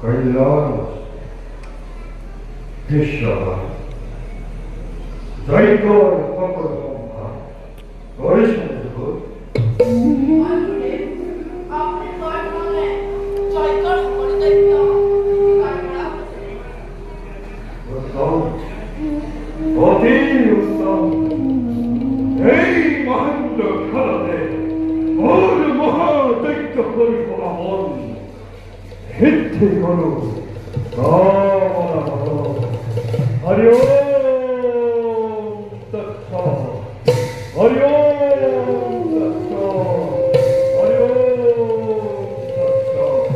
কল্যাণ বিশ্ববান জয়গর সকল সম্ভার গরিষ্ঠ অতি উত্তম এই মহেন্দ্র খেলাতে ওর মহাদৈত্য পরিকল্পন সিদ্ধি করু হরি ওম তৎসৎ হরি ওম তৎসৎ হরি ওম তৎসৎ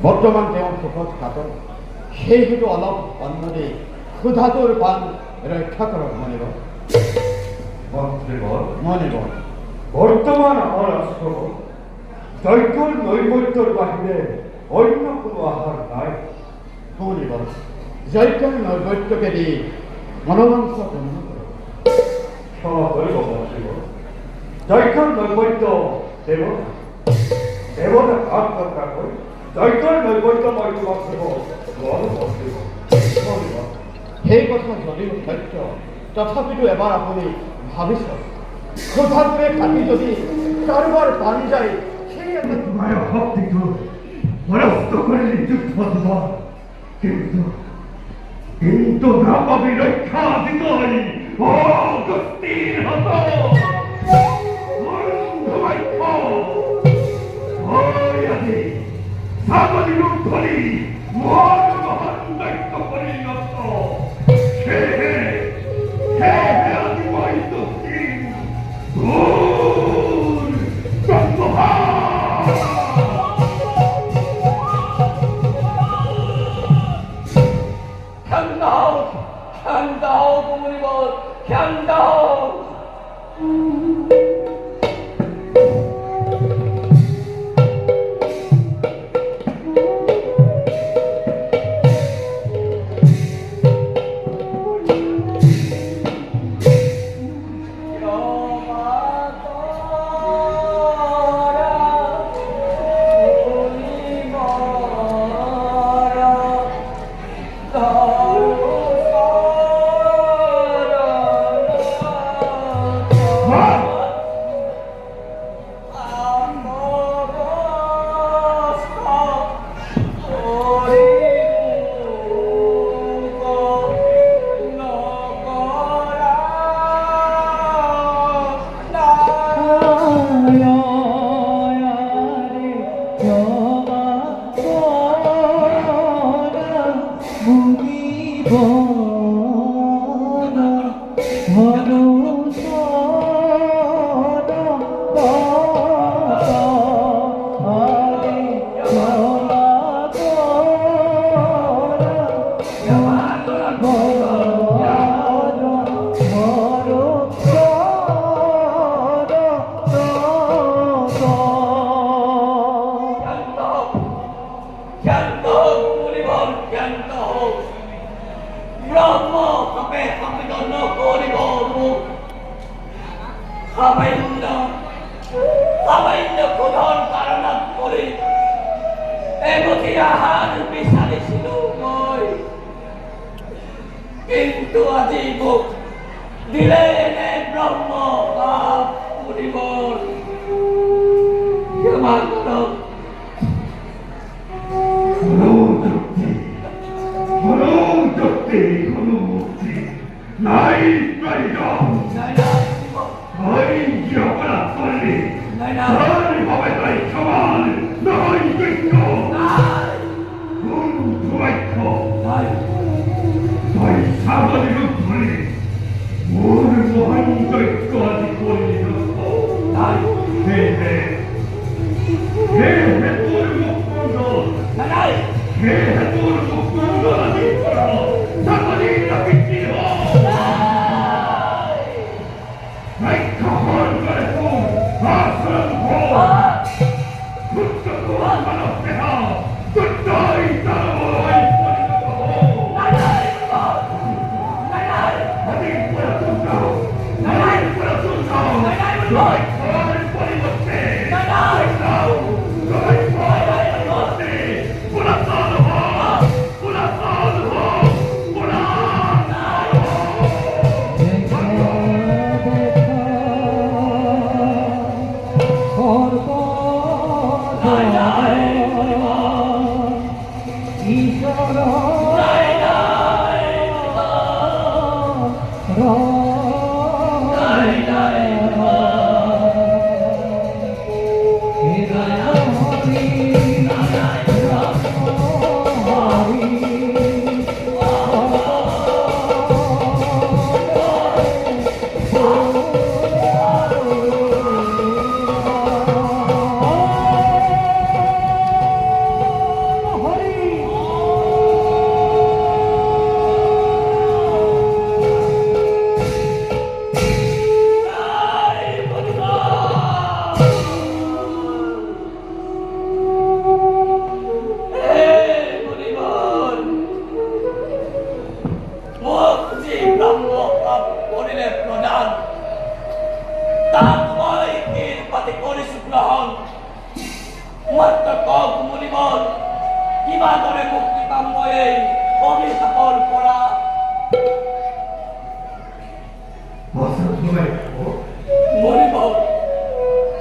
বৰ্তমান তেওঁ সুখত কাটক সেই হেতু অলপ অন্ন দি ক্ষুধাটোৰ পান ৰক্ষা কৰক মনিব মনিব বৰ্তমান আমাৰ ৰাষ্ট্ৰ যজ্ঞৰ নৈবত্যৰ বাহিৰে অন্য কোনো আহাৰ নাই মনিব যজ্ঞৰ নৈবত্যকে দি মনোবাঞ্ছা পূৰ্ণ কৰক ক্ষমা কৰিব মন্ত্ৰীব যজ্ঞৰ নৈবত্য দেৱতা ভাগ ৰক্ষা কৰি যজ্ঞৰ নৈবত্য মই তোমাক দিব সেই কথা যদিও সত্য তথাপিতো এবাৰ আপুনি ভাবিছ ক্ষুধাটোৱে কাটি যদি কারবার পানি যায় সেই তোমায় হক্তিত পরাস্ত করিলি যুদ্ধ তোমার, কিন্তু না পাবি রক্ষা দিতই অগস্তির হত sagoli রূপ ধরি মহান মহান দায়িত্ব পরিণত হে হে হে হে আদিময় দক্ষিণ ঘোর ব্রহ্মা খ্যান্দাও কুমুরিবল খ্যান্দাও কিন্তু আজি মুখ দিলে নে ব্রহ্ম পাপ পরিবর ক্ষমা করো নাই অপরাধ করলি হবে তাই সমান নয় যোগ্য তাই sagoli রূপ ধরে মোর মহান দৈত্য আদি পরিণত হে হে হে হে তোর মুকুন্দল হে হে তোর মুকুন্দল আদি করো sagoli প্রকৃতি রক্ষা হন করে তুম আসন হো দুষ্ট তোমার মানব দেহ দুষ্টই তার বড়ই পরিণত হো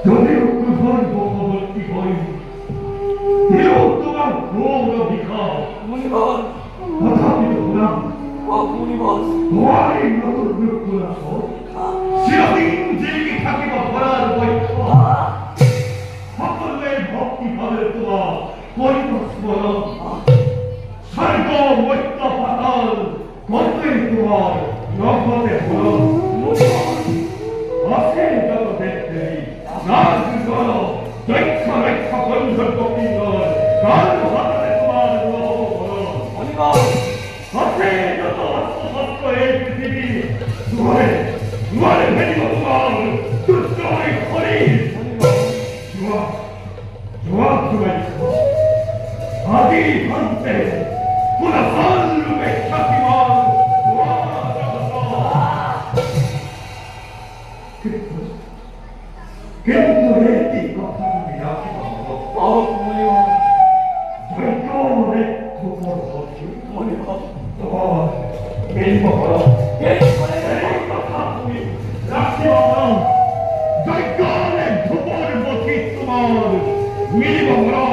যদি ভর্তি হই এও তোমার ঘোর বিকাশ মুনিবর তথাপি হলাম ও মুনিবর তোমার এই নতুন রূপ চিরদিন জেগে থাকিব ভরার বৈক্ষ সকলের ভক্তি ভাবের তোমার পরিতস্মরণ স্বর্গ মৈত্য পাতাল কর্তে তোমার নগদে হল অসীম যত দেখতে নাচ কর দৈক্ষ রক্ষ বন্ধ কপিন্দর কাল হাতে তোমার লোভ হল মুনিবর অসীম যত অস্ত্র এই পৃথিবী তোমারে ভেঙে তোমার দুর্জয় করি আদি ভান্তে পুনঃ রূপে খ্যাতিমান কিন্তু একটি কথা আমি রাখিব ও মুনিবর যজ্ঞ মৃত্যু পরবর্তী মুনিবর তোমার মেলিব করো এই করে এই কথা তুমি রাখিব না যজ্ঞ মৃত্যু পরবর্তী তোমার মিলিব করো